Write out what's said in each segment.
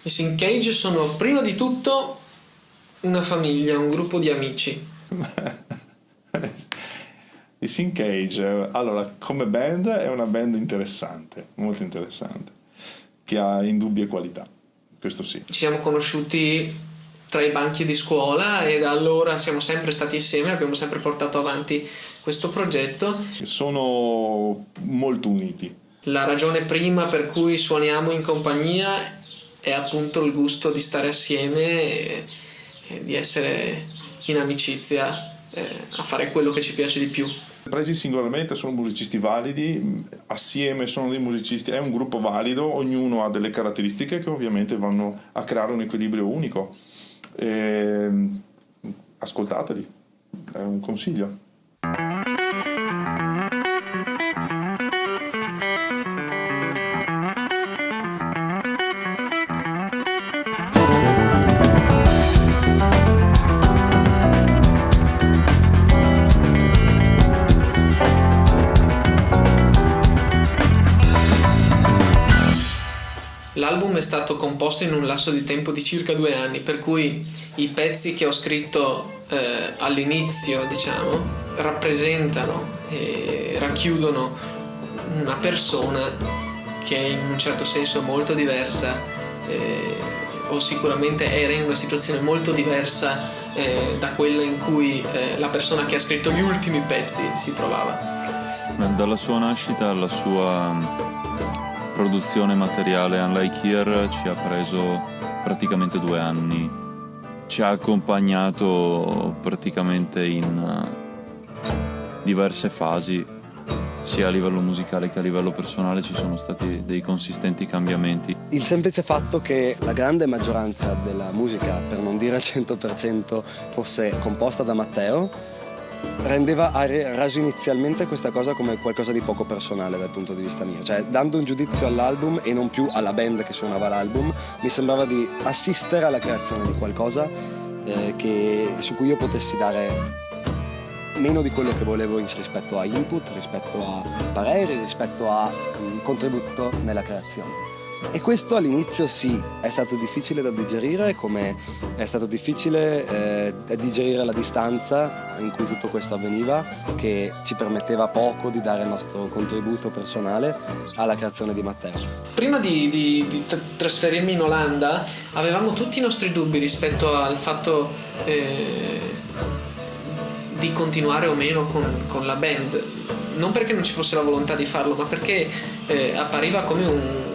I Syncage sono prima di tutto una famiglia, un gruppo di amici. I Syncage, allora, come band è una band interessante, molto interessante, che ha indubbie qualità, questo sì. Ci siamo conosciuti tra i banchi di scuola e da allora siamo sempre stati insieme, abbiamo sempre portato avanti questo progetto. Sono molto uniti. La ragione prima per cui suoniamo in compagnia è appunto il gusto di stare assieme e di essere in amicizia a fare quello che ci piace di più. Presi singolarmente sono musicisti validi, assieme sono dei musicisti, è un gruppo valido, ognuno ha delle caratteristiche che ovviamente vanno a creare un equilibrio unico. Ascoltateli, è un consiglio. L'album è stato composto in un lasso di tempo di circa 2 anni, per cui i pezzi che ho scritto all'inizio, diciamo, rappresentano e racchiudono una persona che è in un certo senso molto diversa, o sicuramente era in una situazione molto diversa da quella in cui la persona che ha scritto gli ultimi pezzi si trovava. Dalla sua nascita alla sua produzione materiale, Unlike Here ci ha preso praticamente 2 anni, ci ha accompagnato praticamente in diverse fasi, sia a livello musicale che a livello personale ci sono stati dei consistenti cambiamenti. Il semplice fatto che la grande maggioranza della musica, per non dire al 100%, fosse composta da Matteo rendeva raso inizialmente questa cosa come qualcosa di poco personale dal punto di vista mio, cioè dando un giudizio all'album e non più alla band che suonava l'album, mi sembrava di assistere alla creazione di qualcosa su cui io potessi dare meno di quello che volevo rispetto a input, rispetto a pareri, rispetto a contributo nella creazione. E questo all'inizio sì, è stato difficile da digerire, come è stato difficile digerire la distanza in cui tutto questo avveniva, che ci permetteva poco di dare il nostro contributo personale alla creazione di Matteo. Prima di trasferirmi in Olanda avevamo tutti i nostri dubbi rispetto al fatto di continuare o meno con la band, non perché non ci fosse la volontà di farlo, ma perché appariva come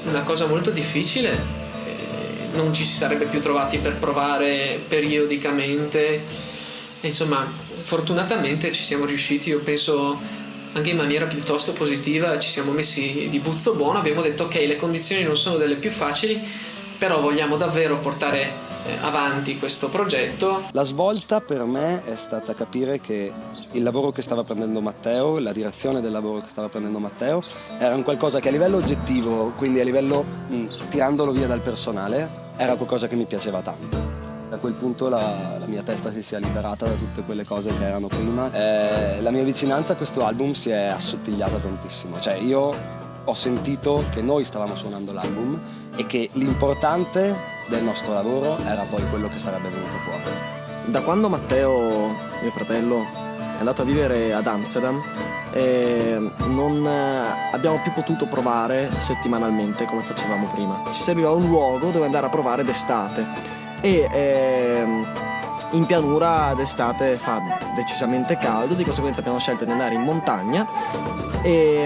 una cosa molto difficile, non ci si sarebbe più trovati per provare periodicamente, insomma fortunatamente ci siamo riusciti, io penso anche in maniera piuttosto positiva, ci siamo messi di buzzo buono, abbiamo detto ok, le condizioni non sono delle più facili, però vogliamo davvero portare avanti questo progetto. La svolta per me è stata capire che il lavoro che stava prendendo Matteo, la direzione del lavoro che stava prendendo Matteo era un qualcosa che a livello oggettivo, quindi a livello tirandolo via dal personale, era qualcosa che mi piaceva tanto. Da quel punto la mia testa si è liberata da tutte quelle cose che erano prima. La mia vicinanza a questo album si è assottigliata tantissimo, cioè io ho sentito che noi stavamo suonando l'album e che l'importante del nostro lavoro era poi quello che sarebbe venuto fuori. Da quando Matteo, mio fratello, è andato a vivere ad Amsterdam, non abbiamo più potuto provare settimanalmente come facevamo prima. Ci serviva un luogo dove andare a provare d'estate e in pianura d'estate fa decisamente caldo, di conseguenza abbiamo scelto di andare in montagna,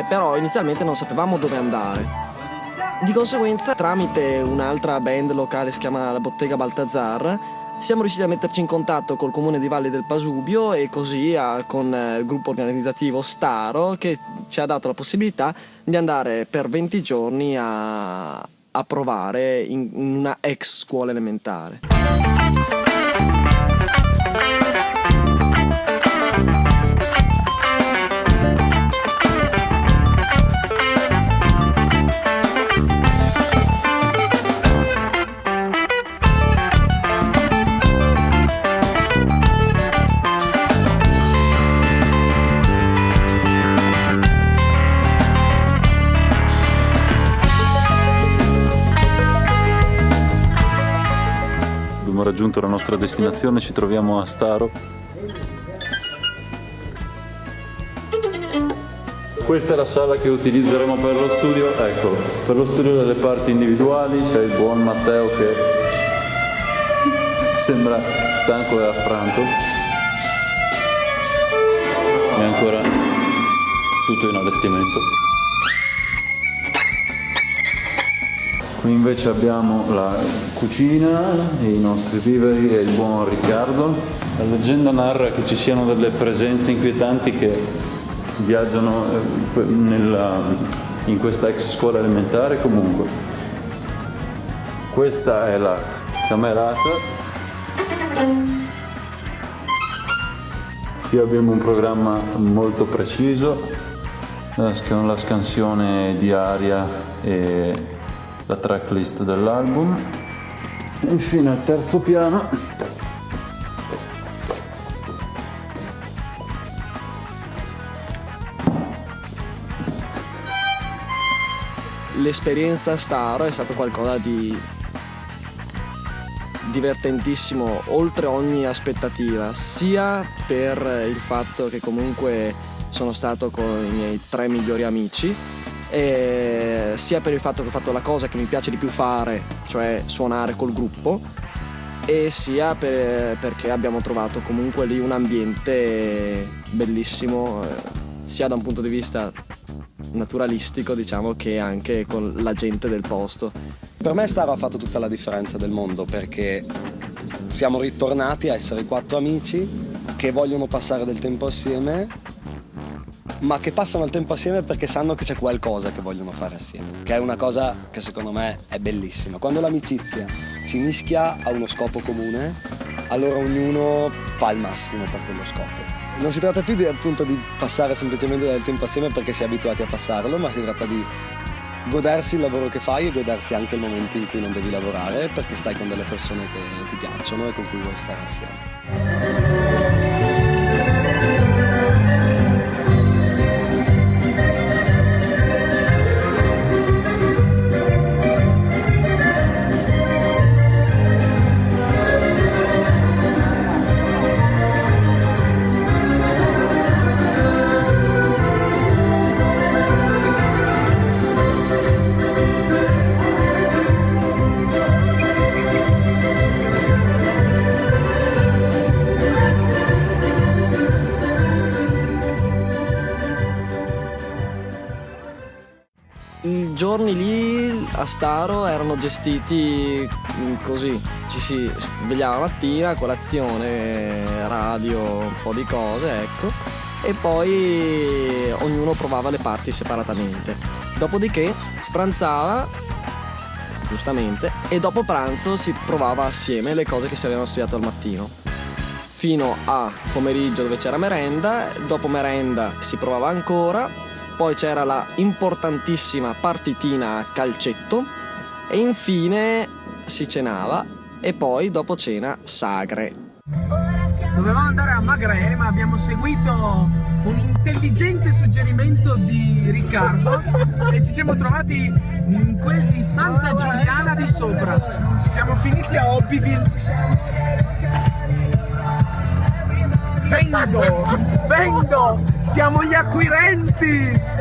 però inizialmente non sapevamo dove andare. Di conseguenza, tramite un'altra band locale, si chiama la Bottega Baltazar, siamo riusciti a metterci in contatto col comune di Valle del Pasubio e così con il gruppo organizzativo Staro, che ci ha dato la possibilità di andare per 20 giorni a provare in una ex scuola elementare. raggiunto la nostra destinazione, ci troviamo a Staro. Questa è la sala che utilizzeremo per lo studio, eccolo, per lo studio delle parti individuali. C'è il buon Matteo che sembra stanco e affranto. È ancora tutto in allestimento. Qui invece abbiamo la cucina, i nostri viveri e il buon Riccardo. La leggenda narra che ci siano delle presenze inquietanti che viaggiano in questa ex scuola elementare. Comunque, questa è la camerata. Qui abbiamo un programma molto preciso, la scansione diaria e la tracklist dell'album. Infine al terzo piano l'esperienza Staro è stata qualcosa di divertentissimo oltre ogni aspettativa, sia per il fatto che comunque sono stato con i miei 3 migliori amici, e sia per il fatto che ho fatto la cosa che mi piace di più fare, cioè suonare col gruppo, e sia perché abbiamo trovato comunque lì un ambiente bellissimo, sia da un punto di vista naturalistico, diciamo, che anche con la gente del posto. Per me Staro ha fatto tutta la differenza del mondo, perché siamo ritornati a essere 4 amici che vogliono passare del tempo assieme, ma che passano il tempo assieme perché sanno che c'è qualcosa che vogliono fare assieme, che è una cosa che secondo me è bellissima. Quando l'amicizia si mischia a uno scopo comune, allora ognuno fa il massimo per quello scopo. Non si tratta più appunto di passare semplicemente del tempo assieme perché si è abituati a passarlo, ma si tratta di godersi il lavoro che fai e godersi anche il momento in cui non devi lavorare, perché stai con delle persone che ti piacciono e con cui vuoi stare assieme. I giorni lì a Staro erano gestiti così: ci si svegliava la mattina, colazione, radio, un po' di cose, ecco, e poi ognuno provava le parti separatamente. Dopodiché si pranzava, giustamente, e dopo pranzo si provava assieme le cose che si avevano studiato al mattino, fino a pomeriggio dove c'era merenda. Dopo merenda si provava ancora, poi c'era la importantissima partitina a calcetto e infine si cenava, e poi dopo cena sagre. Dovevamo andare a Magrè, ma abbiamo seguito un intelligente suggerimento di Riccardo e ci siamo trovati in quel di Santa Giuliana di Sopra. Siamo finiti a Hobbyville. Vendo! Siamo gli acquirenti!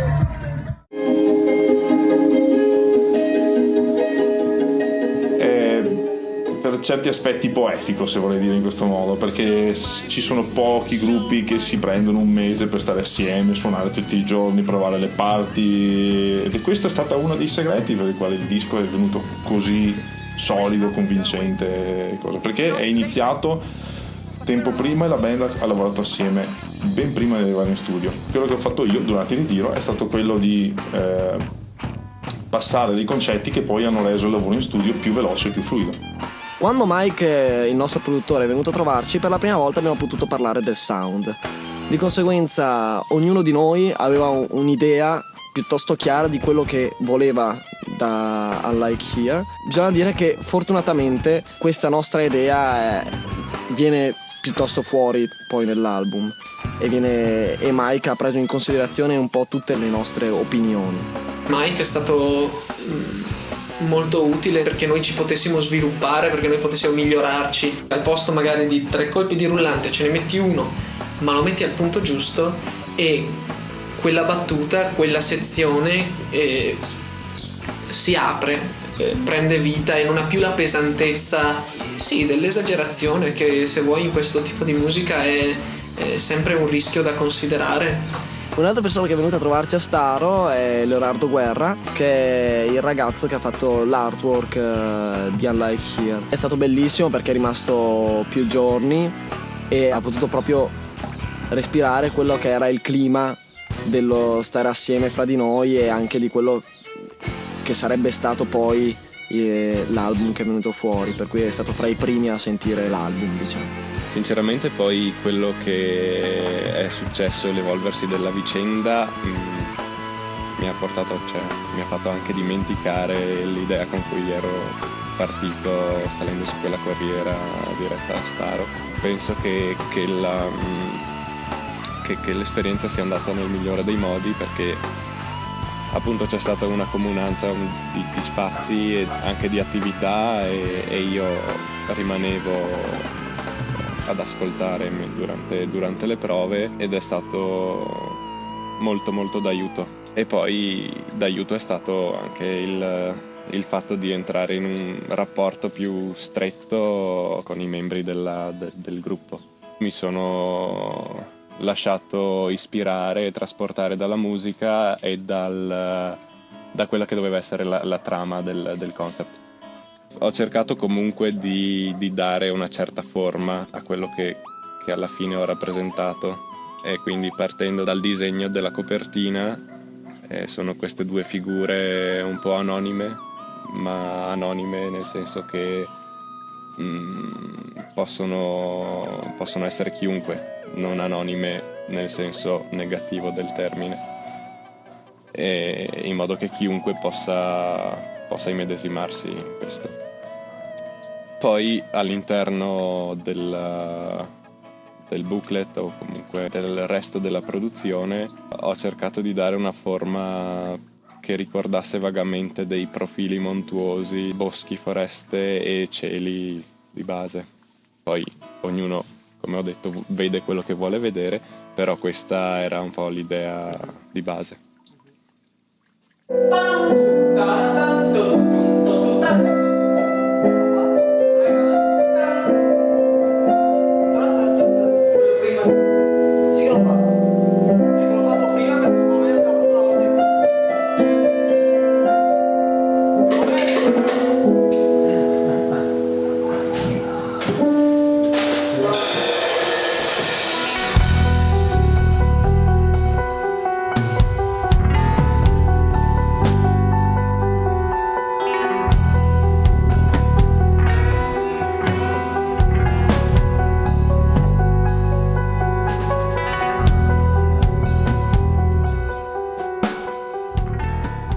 Per certi aspetti poetico, se vorrei dire in questo modo, perché ci sono pochi gruppi che si prendono un mese per stare assieme, suonare tutti i giorni, provare le parti, e questo è stato uno dei segreti per il quale il disco è venuto così solido, convincente, perché è iniziato tempo prima e la band ha lavorato assieme ben prima di arrivare in studio. Quello che ho fatto io durante il ritiro è stato quello di passare dei concetti che poi hanno reso il lavoro in studio più veloce e più fluido. Quando Mike, il nostro produttore, è venuto a trovarci, per la prima volta abbiamo potuto parlare del sound. Di conseguenza ognuno di noi aveva un'idea piuttosto chiara di quello che voleva da Unlike Here. Bisogna dire che fortunatamente questa nostra idea viene piuttosto fuori poi nell'album, e Mike ha preso in considerazione un po' tutte le nostre opinioni. Mike è stato molto utile perché noi ci potessimo sviluppare, perché noi potessimo migliorarci. Al posto magari di 3 colpi di rullante ce ne metti uno, ma lo metti al punto giusto e quella battuta, quella sezione si apre, prende vita e non ha più la pesantezza, sì, dell'esagerazione, che se vuoi in questo tipo di musica è sempre un rischio da considerare. Un'altra persona che è venuta a trovarci a Staro è Leonardo Guerra, che è il ragazzo che ha fatto l'artwork di Unlike Here. È stato bellissimo perché è rimasto più giorni e ha potuto proprio respirare quello che era il clima dello stare assieme fra di noi e anche di quello che sarebbe stato poi l'album che è venuto fuori, per cui è stato fra i primi a sentire l'album, diciamo. Sinceramente poi quello che è successo, l'evolversi della vicenda mi ha fatto anche dimenticare l'idea con cui ero partito salendo su quella corriera diretta a Staro. Penso che l'esperienza sia andata nel migliore dei modi, perché appunto c'è stata una comunanza di spazi e anche di attività e io rimanevo ad ascoltare durante le prove ed è stato molto molto d'aiuto. E poi d'aiuto è stato anche il fatto di entrare in un rapporto più stretto con i membri del gruppo. Mi sono lasciato ispirare e trasportare dalla musica e da quella che doveva essere la trama del concept. Ho cercato comunque di dare una certa forma a quello che alla fine ho rappresentato, e quindi partendo dal disegno della copertina sono queste due figure un po' anonime, ma anonime nel senso che possono essere chiunque, non anonime nel senso negativo del termine, e in modo che chiunque possa immedesimarsi in questo. Poi all'interno del booklet o comunque del resto della produzione ho cercato di dare una forma che ricordasse vagamente dei profili montuosi, boschi, foreste e cieli di base. Poi ognuno, come ho detto, vede quello che vuole vedere, però questa era un po' l'idea di base.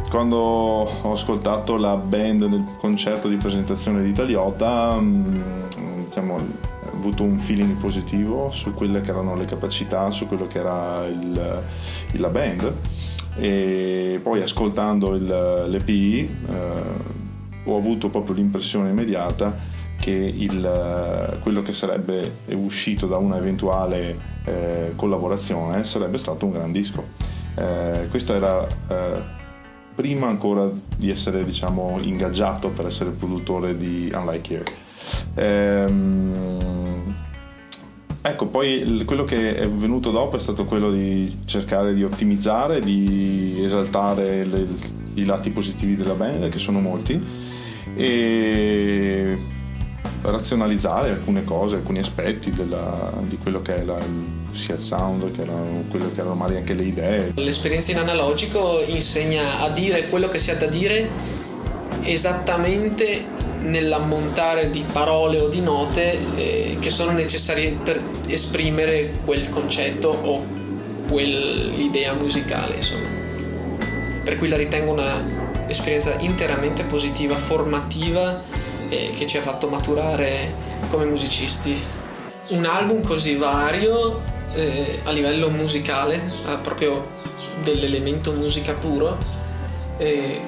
Quando ho ascoltato la band nel concerto di presentazione di Taliota, diciamo, ho avuto un feeling positivo su quelle che erano le capacità, su quello che era la band, e poi ascoltando l'EP ho avuto proprio l'impressione immediata che quello che sarebbe uscito da una eventuale collaborazione sarebbe stato un gran disco. Questo era prima ancora di essere, diciamo, ingaggiato per essere produttore di Unlike Here. Ecco, poi quello che è venuto dopo è stato quello di cercare di ottimizzare, di esaltare i lati positivi della band, che sono molti, e razionalizzare alcune cose, alcuni aspetti di quello che è sia il sound, che quello che erano magari anche le idee. L'esperienza in analogico insegna a dire quello che si ha da dire esattamente nell'ammontare di parole o di note che sono necessarie per esprimere quel concetto o quell'idea musicale, insomma. Per cui la ritengo una esperienza interamente positiva, formativa, che ci ha fatto maturare come musicisti. Un album così vario a livello musicale, ha proprio dell'elemento musica puro,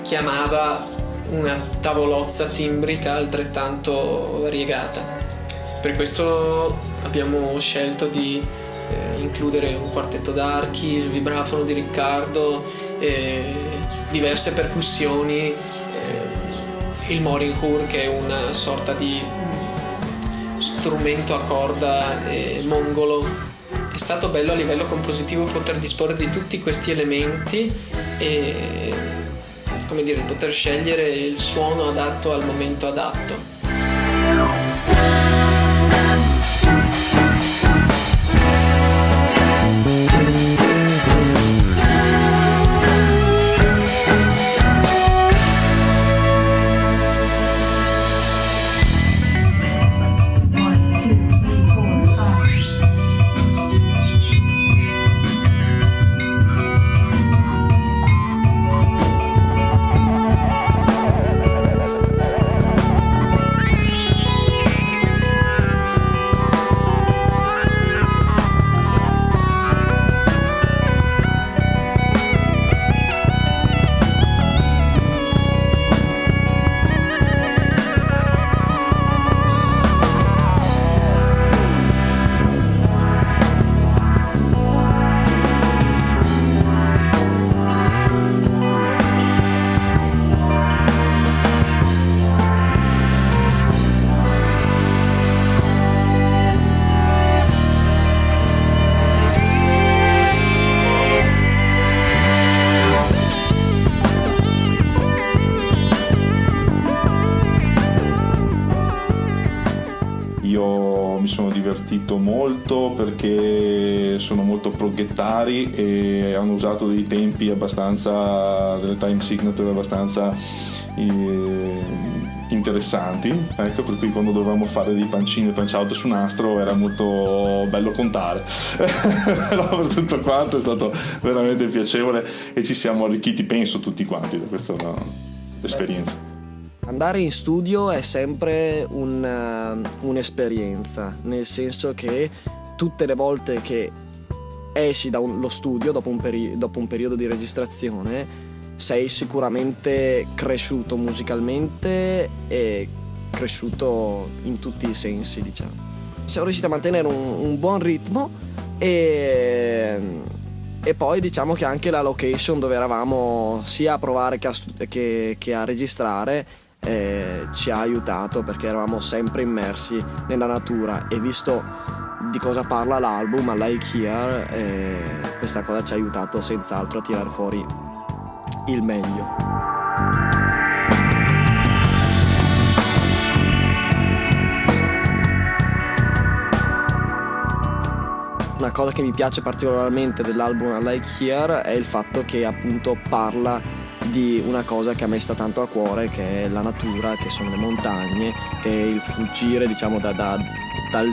chiamava una tavolozza timbrica altrettanto variegata. Per questo abbiamo scelto di includere un quartetto d'archi, il vibrafono di Riccardo, diverse percussioni, il moringhur, che è una sorta di strumento a corda mongolo. È stato bello a livello compositivo poter disporre di tutti questi elementi e, come dire, poter scegliere il suono adatto al momento adatto. Sono divertito molto perché sono molto proghettari e hanno usato dei tempi delle time signature abbastanza interessanti, ecco, per cui quando dovevamo fare dei pancini e punch out su nastro era molto bello contare però per tutto quanto è stato veramente piacevole e ci siamo arricchiti, penso, tutti quanti da questa esperienza. Andare in studio è sempre un'esperienza, nel senso che tutte le volte che esci dallo studio dopo un periodo di registrazione sei sicuramente cresciuto musicalmente e cresciuto in tutti i sensi, diciamo. Siamo riusciti a mantenere un buon ritmo e poi diciamo che anche la location dove eravamo sia a provare che a registrare ci ha aiutato, perché eravamo sempre immersi nella natura, e visto di cosa parla l'album I Like Here, questa cosa ci ha aiutato senz'altro a tirar fuori il meglio. Una cosa che mi piace particolarmente dell'album I Like Here è il fatto che appunto parla di una cosa che a me sta tanto a cuore, che è la natura, che sono le montagne, che è il fuggire, diciamo, dal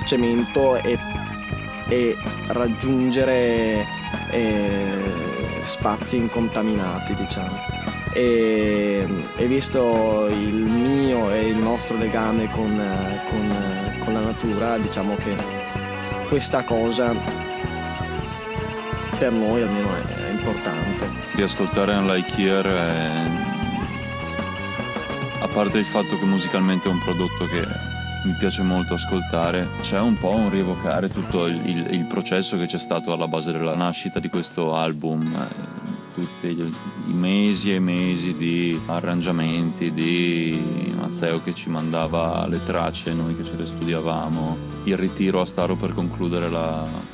cemento e raggiungere spazi incontaminati, diciamo. E visto il mio e il nostro legame con la natura, diciamo che questa cosa per noi almeno è importante. Di ascoltare Unlike Here, a parte il fatto che musicalmente è un prodotto che mi piace molto ascoltare, c'è un po' un rievocare tutto il processo che c'è stato alla base della nascita di questo album, tutti i mesi e mesi di arrangiamenti, di Matteo che ci mandava le tracce, noi che ce le studiavamo, il ritiro a Staro per concludere la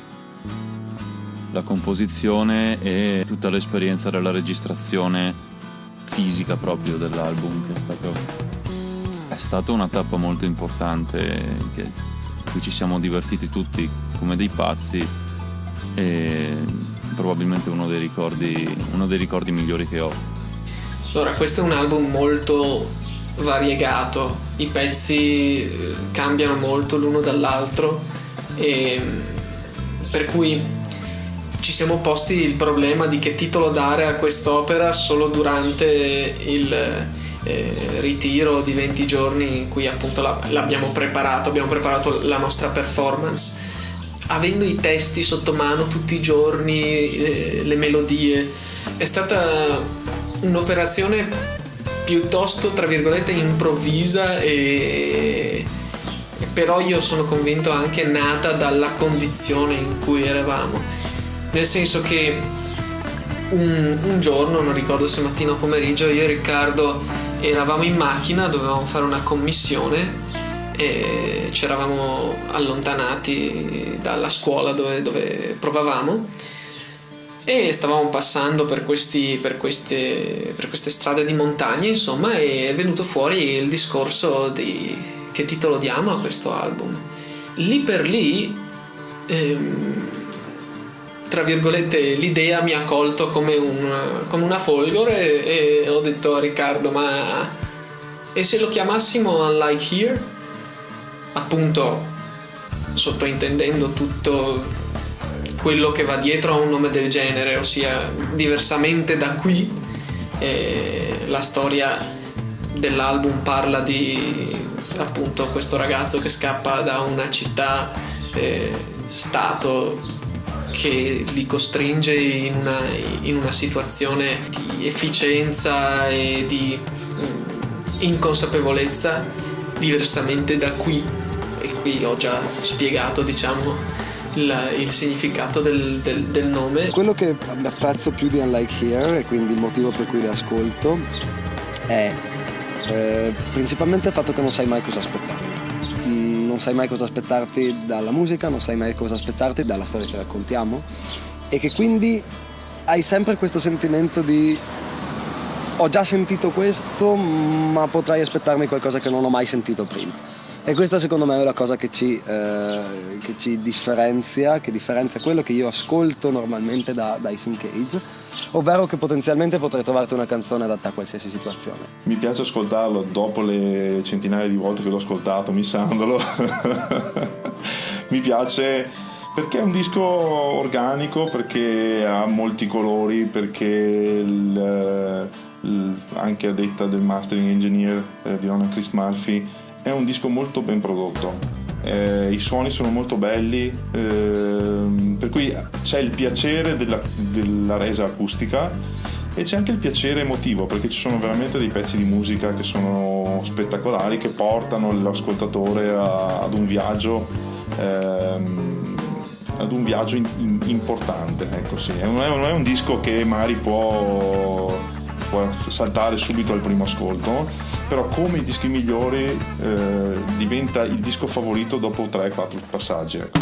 composizione e tutta l'esperienza della registrazione fisica proprio dell'album, che è stata una tappa molto importante, in cui ci siamo divertiti tutti come dei pazzi, e probabilmente uno dei ricordi migliori che ho. Allora, questo è un album molto variegato, i pezzi cambiano molto l'uno dall'altro, e per cui ci siamo posti il problema di che titolo dare a quest'opera solo durante il ritiro di 20 giorni in cui appunto abbiamo preparato la nostra performance, avendo i testi sotto mano tutti i giorni, le melodie. È stata un'operazione piuttosto tra virgolette improvvisa, e però io sono convinto anche nata dalla condizione in cui eravamo, nel senso che un giorno, non ricordo se mattina o pomeriggio, io e Riccardo eravamo in macchina, dovevamo fare una commissione e ci eravamo allontanati dalla scuola dove provavamo, e stavamo passando per queste strade di montagna, insomma, e è venuto fuori il discorso di che titolo diamo a questo album. Lì per lì, tra virgolette, l'idea mi ha colto come una folgore, e ho detto a Riccardo: ma e se lo chiamassimo Unlike Here? Appunto, sottointendendo tutto quello che va dietro a un nome del genere, ossia diversamente da qui. La storia dell'album parla di, appunto, questo ragazzo che scappa da una città stato che li costringe in una situazione di efficienza e di inconsapevolezza diversamente da qui, e qui ho già spiegato, diciamo, il significato del nome. Quello che apprezzo più di Unlike Here, e quindi il motivo per cui le ascolto, è principalmente il fatto che non sai mai cosa aspettarti. Non sai mai cosa aspettarti dalla musica, non sai mai cosa aspettarti dalla storia che raccontiamo, e che quindi hai sempre questo sentimento di: ho già sentito questo, ma potrei aspettarmi qualcosa che non ho mai sentito prima. E questa, secondo me, è la cosa che ci differenzia, che differenzia quello che io ascolto normalmente da Ice in Cage, ovvero che potenzialmente potrei trovarti una canzone adatta a qualsiasi situazione. Mi piace ascoltarlo dopo le centinaia di volte che l'ho ascoltato missandolo. Mi piace perché è un disco organico, perché ha molti colori, perché anche a detta del mastering engineer di Ron Chris Murphy, è un disco molto ben prodotto, i suoni sono molto belli, per cui c'è il piacere della resa acustica, e c'è anche il piacere emotivo, perché ci sono veramente dei pezzi di musica che sono spettacolari, che portano l'ascoltatore ad un viaggio importante, ecco. Sì, non è un disco che magari può saltare subito al primo ascolto, però come i dischi migliori diventa il disco favorito dopo 3-4 passaggi, ecco.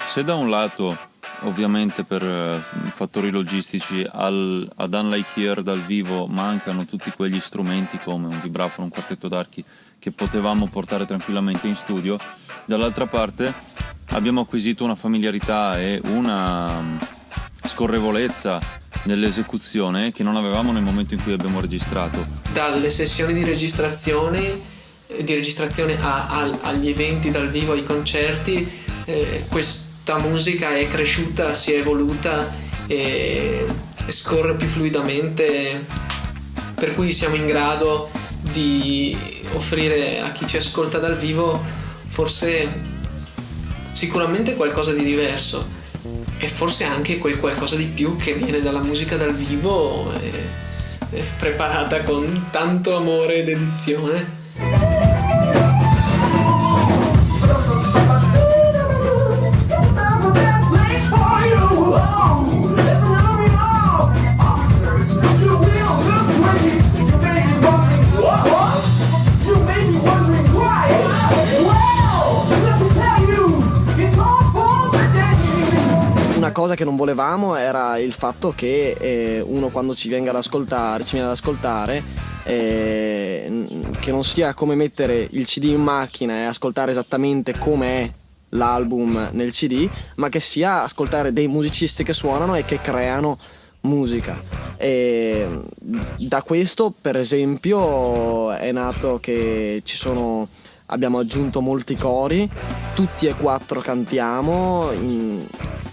Se da un lato, ovviamente per fattori logistici, ad Unlike Here dal vivo mancano tutti quegli strumenti come un vibrafono, un quartetto d'archi che potevamo portare tranquillamente in studio, dall'altra parte abbiamo acquisito una familiarità e una scorrevolezza nell'esecuzione che non avevamo nel momento in cui abbiamo registrato. Dalle sessioni di registrazione agli eventi dal vivo, ai concerti, questa musica è cresciuta, si è evoluta e scorre più fluidamente, per cui siamo in grado di offrire a chi ci ascolta dal vivo sicuramente qualcosa di diverso, e forse anche quel qualcosa di più che viene dalla musica dal vivo, preparata con tanto amore e dedizione. Una cosa che non volevamo era il fatto che uno, quando ci viene ad ascoltare, che non sia come mettere il CD in macchina e ascoltare esattamente come è l'album nel CD, ma che sia ascoltare dei musicisti che suonano e che creano musica. E da questo, per esempio, è nato che abbiamo aggiunto molti cori, tutti e 4 cantiamo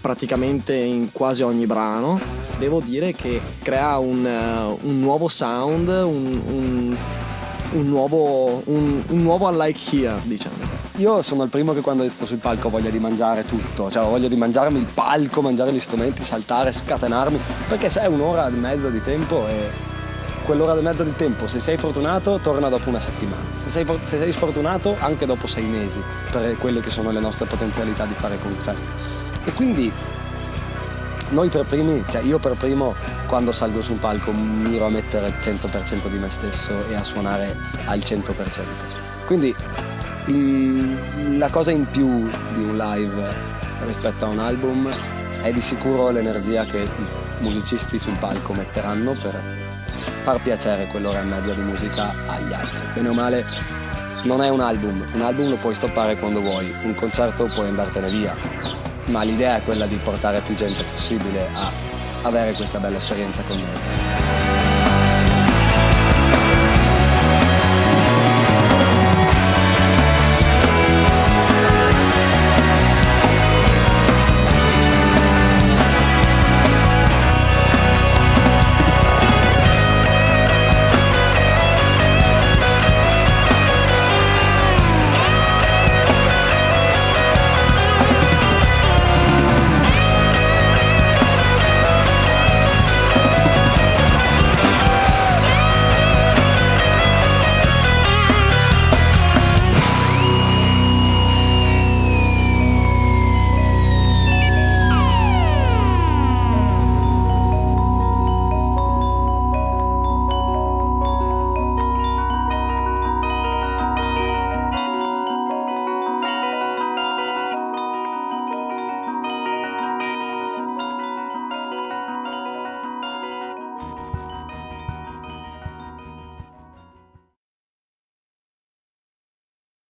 praticamente in quasi ogni brano. Devo dire che crea un nuovo sound, un nuovo Unlike Here, diciamo. io sono il primo che quando entro sul palco ho voglia di mangiare tutto, cioè ho voglia di mangiarmi il palco, mangiare gli strumenti, saltare, scatenarmi, perché se è un'ora e mezza di tempo e quell'ora e mezza di tempo, se sei fortunato, torna dopo una settimana, se sei sfortunato anche dopo 6 mesi, per quelle che sono le nostre potenzialità di fare concerti. E quindi noi per primi, cioè io per primo, quando salgo su un palco miro a mettere il 100% di me stesso e a suonare al 100%. Quindi la cosa in più di un live rispetto a un album è di sicuro l'energia che i musicisti sul palco metteranno per far piacere quell'ora e mezza di musica agli altri. Bene o male non è un album lo puoi stoppare quando vuoi, un concerto puoi andartene via, ma l'idea è quella di portare più gente possibile a avere questa bella esperienza con noi.